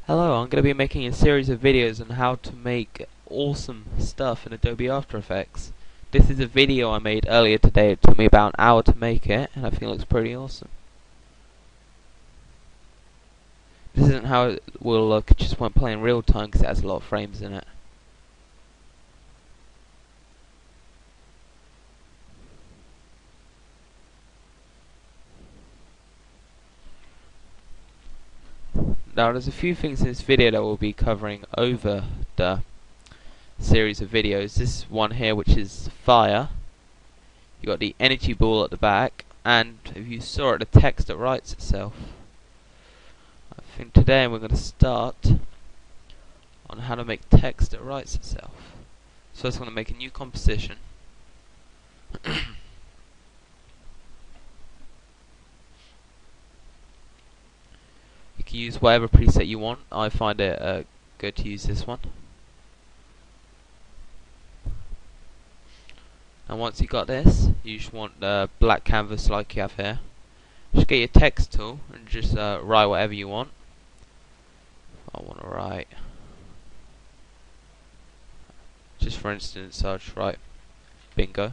Hello, I'm going to be making a series of videos on how to make awesome stuff in Adobe After Effects. This is a video I made earlier today. It took me about an hour to make it, and I think it looks pretty awesome. This isn't how it will look just when playing real time because it has a lot of frames in it. Now there's a few things in this video that we'll be covering over the series of videos. This one here, which is fire. You got the energy ball at the back, and if you saw it, the text that writes itself. I think today we're going to start on how to make text that writes itself. So first I'm going to make a new composition. You can use whatever preset you want. I find it good to use this one. And once you got this, you just want the black canvas like you have here. Just get your text tool and just write whatever you want. I want to write, just for instance, I'll just write bingo.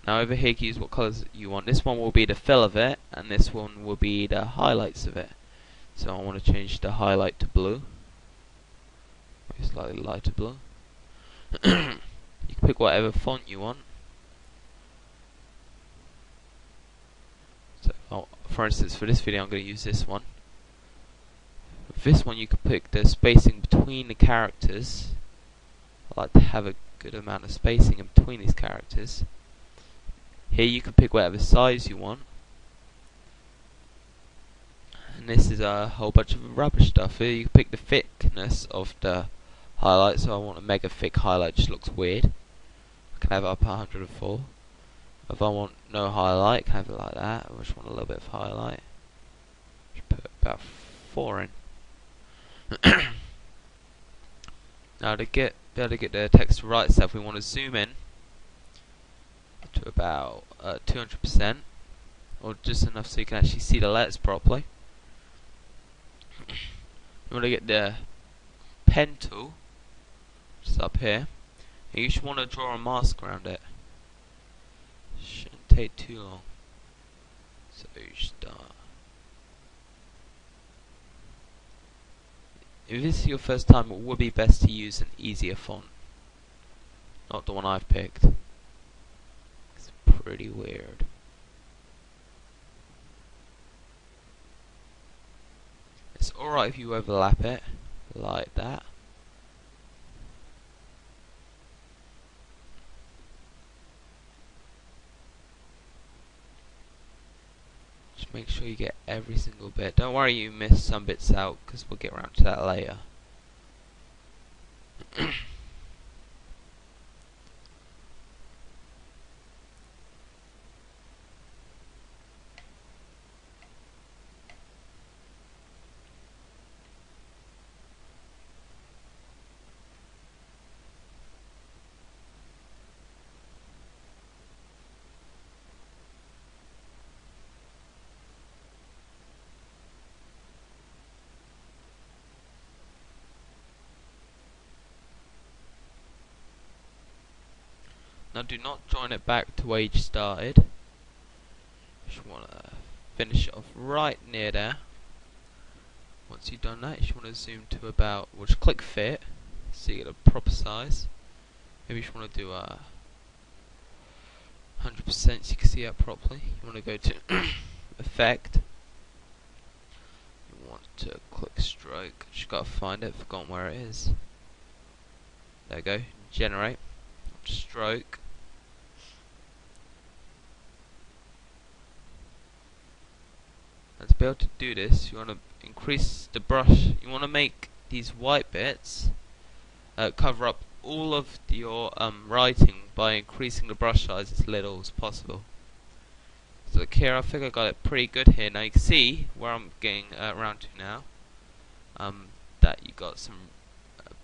Now over here you can use what colours you want. This one will be the fill of it, and this one will be the highlights of it. So I want to change the highlight to blue, slightly lighter blue. You can pick whatever font you want. So, for instance, for this video I'm going to use this one. With this one you can pick the spacing between the characters. I like to have a good amount of spacing in between these characters. Here you can pick whatever size you want. And this is a whole bunch of rubbish stuff. Here you can pick the thickness of the highlight. So I want a mega thick highlight, just looks weird. I can have it up 104. If I want no highlight, I can have it like that. I just want a little bit of highlight. Just put about 4 in. Now to be able to get the text to write itself, we want to zoom in to about 200%, or just enough so you can actually see the letters properly. You want to get the pen tool, just up here, and you just want to draw a mask around it. Shouldn't take too long. So you start. If this is your first time, it would be best to use an easier font, not the one I've picked. It's pretty weird. It's alright if you overlap it like that. Just make sure you get every single bit. Don't worry you miss some bits out, because we'll get around to that later. Now do not join it back to where you started. Just want to finish it off right near there. Once you've done that, you just want to zoom to about, well, just click fit so you get a proper size. Maybe you just want to do 100% so you can see that properly. You want to go to effect. You want to click stroke. Just gotta find it, forgotten where it is. There we go. Generate. Stroke. And to be able to do this, you want to increase the brush. You want to make these white bits cover up all of your writing by increasing the brush size as little as possible. So look here, I think I got it pretty good here. Now you can see where I'm getting around to now. That you got some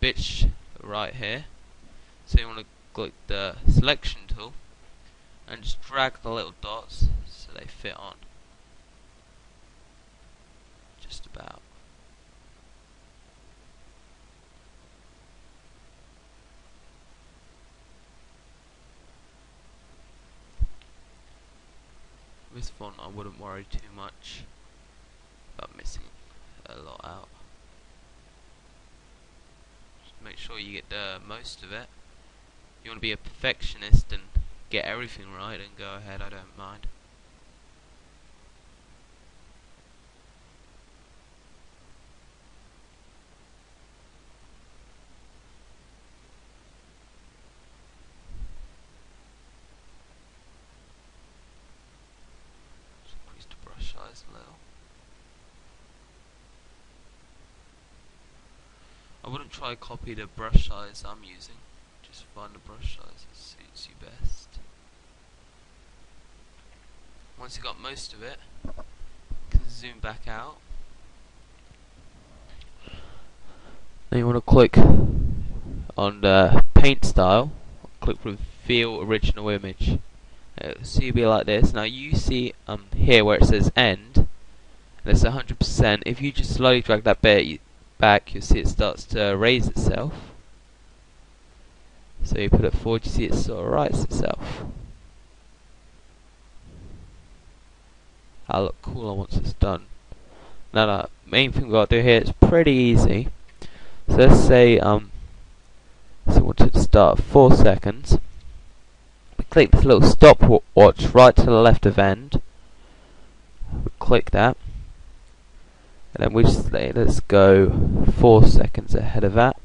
bits right here. So you want to click the selection tool and just drag the little dots so they fit on. Just about. This font I wouldn't worry too much about missing a lot out. Just make sure you get the most of it. You want to be a perfectionist and get everything right, and go ahead, I don't mind. Just increase the brush size a little. I wouldn't try to copy the brush size I'm using. Just find the brush size that suits you best. Once you got most of it, you can zoom back out. Then you want to click on the paint style. Click reveal original image. So you'll be like this. Now you see here where it says end, and it's 100%. If you just slowly drag that bit back, you'll see it starts to erase itself. So you put it forward, you see it sort of writes itself. That'll look cooler once it's done. Now the main thing we've got to do here is pretty easy. So let's say so we want it to start 4 seconds. We click this little stopwatch right to the left of end. We click that. And then we just say let's go 4 seconds ahead of that.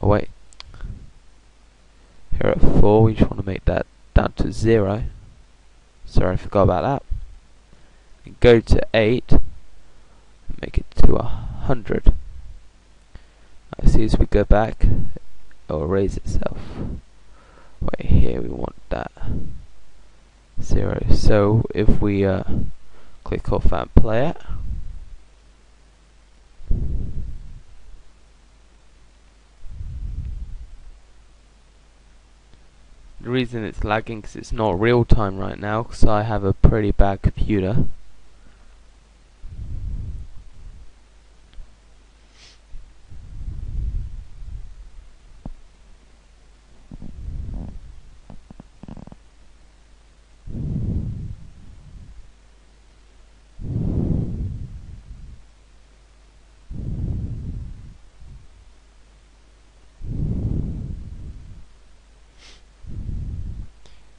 Oh wait. Here at 4, we just want to make that down to 0. Sorry, I forgot about that. And go to 8 and make it to 100. I see as we go back, it'll erase itself. Wait, here we want that 0. So if we click off and play it, the reason it's lagging because it's not real time right now, because I have a pretty bad computer.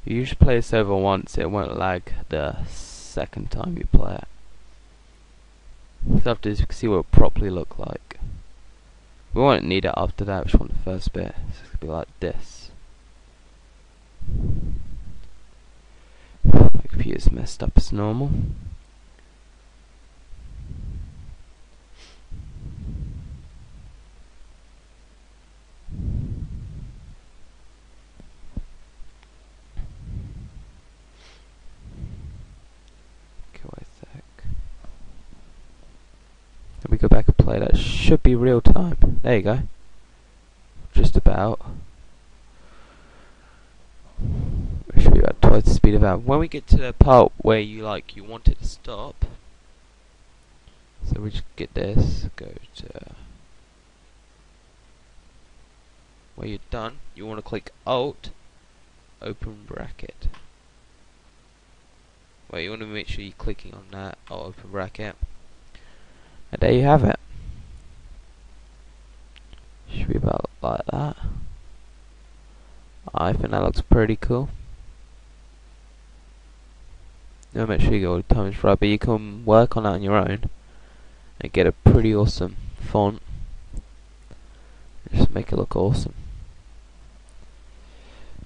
You usually play this over once, it won't lag the second time you play it. So after this, you can see what it will properly look like. We won't need it after that, we just want the first bit. So it's going to be like this. My computer's messed up as normal. We go back and play, that should be real time. There you go. Just about. It should be about twice the speed of that. When we get to the part where you want it to stop, so we just get this, go to where you're done, you want to click Alt, open bracket. Well, you want to make sure you're clicking on that, Alt, open bracket. And there you have it. Should be about like that. I think that looks pretty cool. Now make sure you get all the timings right, but you can work on that on your own and get a pretty awesome font. Just make it look awesome.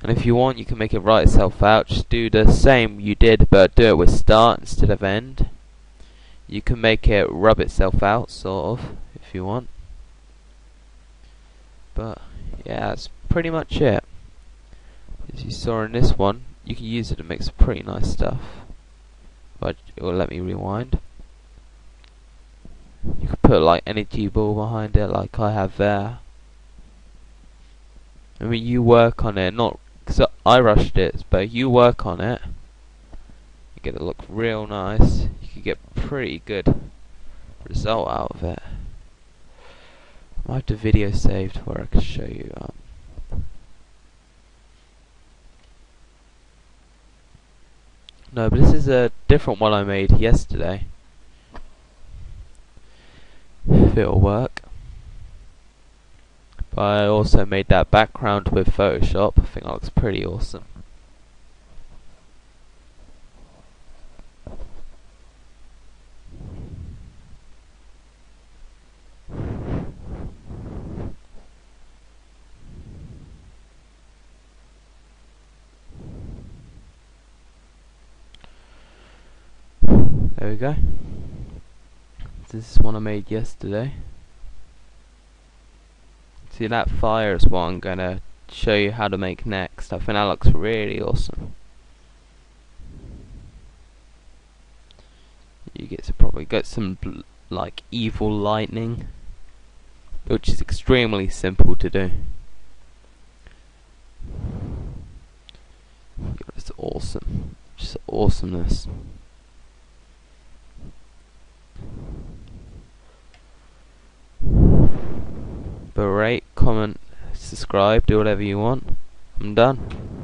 And if you want, you can make it write itself out. Just do the same you did, but do it with start instead of end. You can make it rub itself out, sort of, if you want. But yeah, that's pretty much it. As you saw in this one, you can use it to make some pretty nice stuff. But it will let me rewind. You can put like energy ball behind it, like I have there. I mean, you work on it, not because I rushed it, but you work on it. You get it look real nice. You can get pretty good result out of it. I might have the video saved where I can show you. No, but this is a different one I made yesterday. If it'll work. But I also made that background with Photoshop. I think that looks pretty awesome. There we go. This is one I made yesterday. See, that fire is what I'm gonna show you how to make next. I think that looks really awesome. You get to probably get some like evil lightning, which is extremely simple to do. It's awesome, just awesomeness. But rate, comment, subscribe, do whatever you want. I'm done.